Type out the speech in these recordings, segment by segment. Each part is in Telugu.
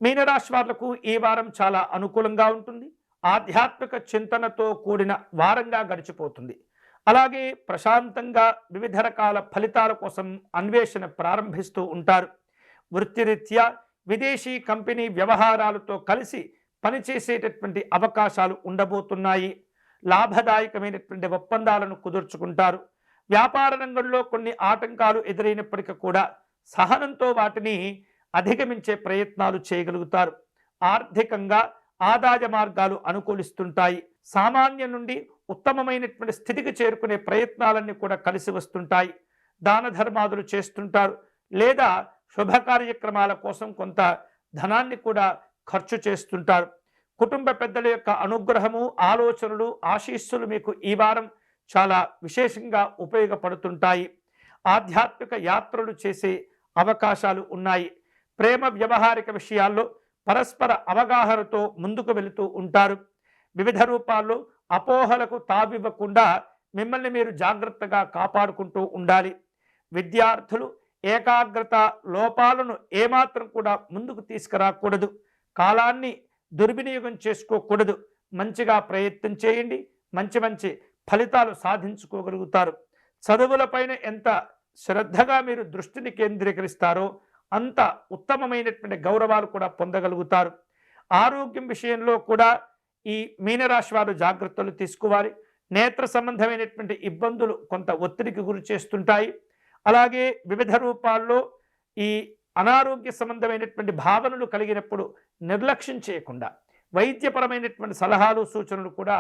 మీనరాశి వాళ్లకు ఈ వారం చాలా అనుకూలంగా ఉంటుంది. ఆధ్యాత్మిక చింతనతో కూడిన వారంగా గడిచిపోతుంది. అలాగే ప్రశాంతంగా వివిధ రకాల ఫలితాల కోసం అన్వేషణ ప్రారంభిస్తూ ఉంటారు. వృత్తిరీత్యా విదేశీ కంపెనీ వ్యవహారాలతో కలిసి పనిచేసేటటువంటి అవకాశాలు ఉండబోతున్నాయి. లాభదాయకమైనటువంటి ఒప్పందాలను కుదుర్చుకుంటారు. వ్యాపార రంగంలో కొన్ని ఆటంకాలు ఎదురైనప్పటికీ కూడా సహనంతో వాటిని అధిగమించే ప్రయత్నాలు చేయగలుగుతారు. ఆర్థికంగా ఆదాయ మార్గాలు అనుకూలిస్తుంటాయి. సామాన్య నుండి ఉత్తమమైనటువంటి స్థితికి చేరుకునే ప్రయత్నాలన్నీ కూడా కలిసి వస్తుంటాయి. దాన ధర్మాదులు చేస్తుంటారు, లేదా శుభ కార్యక్రమాల కోసం కొంత ధనాన్ని కూడా ఖర్చు చేస్తుంటారు. కుటుంబ పెద్దల యొక్క అనుగ్రహము, ఆలోచనలు, ఆశీస్సులు మీకు ఈ వారం చాలా విశేషంగా ఉపయోగపడుతుంటాయి. ఆధ్యాత్మిక యాత్రలు చేసే అవకాశాలు ఉన్నాయి. ప్రేమ వ్యవహారిక విషయాల్లో పరస్పర అవగాహనతో ముందుకు వెళుతూ ఉంటారు. వివిధ రూపాల్లో అపోహలకు తావివ్వకుండా మిమ్మల్ని మీరు జాగ్రత్తగా కాపాడుకుంటూ ఉండాలి. విద్యార్థులు ఏకాగ్రత లోపాలను ఏమాత్రం కూడా ముందుకు తీసుకురాకూడదు. కాలాన్ని దుర్వినియోగం చేసుకోకూడదు. మంచిగా ప్రయత్నం చేయండి. మంచి మంచి ఫలితాలు సాధించుకోగలుగుతారు. చదువులపైన ఎంత శ్రద్ధగా మీరు దృష్టిని కేంద్రీకరిస్తారో అంత ఉత్తమమైనటువంటి గౌరవాలు కూడా పొందగలుగుతారు. ఆరోగ్యం విషయంలో కూడా ఈ మీనరాశి వారు జాగ్రత్తలు తీసుకోవాలి. నేత్ర సంబంధమైనటువంటి ఇబ్బందులు కొంత ఒత్తిడికి గురి చేస్తుంటాయి. అలాగే వివిధ రూపాల్లో ఈ అనారోగ్య సంబంధమైనటువంటి భావనలు కలిగినప్పుడు నిర్లక్ష్యం చేయకుండా వైద్యపరమైనటువంటి సలహాలు, సూచనలు కూడా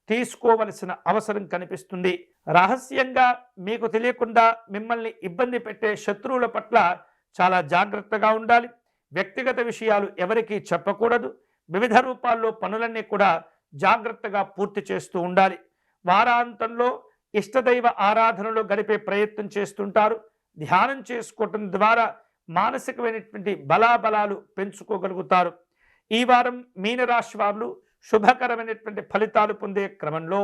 తీసుకోవలసిన అవసరం కనిపిస్తుంది. రహస్యంగా మీకు తెలియకుండా మిమ్మల్ని ఇబ్బంది పెట్టే శత్రువుల పట్ల చాలా జాగ్రత్తగా ఉండాలి. వ్యక్తిగత విషయాలు ఎవరికీ చెప్పకూడదు. వివిధ రూపాల్లో పనులన్నీ కూడా జాగ్రత్తగా పూర్తి చేస్తూ ఉండాలి. వారాంతంలో ఇష్టదైవ ఆరాధనలో గడిపే ప్రయత్నం చేస్తుంటారు. ధ్యానం చేసుకోవటం ద్వారా మానసికమైనటువంటి బలాబలాలు పెంచుకోగలుగుతారు. ఈ వారం మీనరాశి వారు శుభకరమైనటువంటి ఫలితాలు పొందే క్రమంలో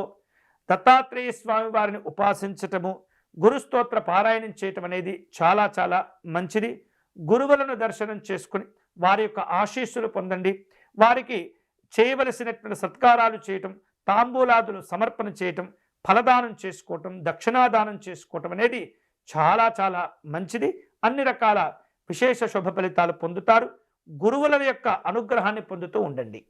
దత్తాత్రేయ స్వామి వారిని ఉపాసించటము, గురుస్తోత్ర పారాయణం చేయటం అనేది చాలా చాలా మంచిది. గురువులను దర్శనం చేసుకుని వారి యొక్క ఆశీస్సులు పొందండి. వారికి చేయవలసినటువంటి సత్కారాలు చేయటం, తాంబూలాదులు సమర్పణ చేయటం, ఫలదానం చేసుకోవటం, దక్షిణాదానం చేసుకోవటం అనేది చాలా చాలా మంచిది. అన్ని రకాల విశేష శుభ ఫలితాలు పొందుతారు. గురువుల యొక్క అనుగ్రహాన్ని పొందుతూ ఉండండి.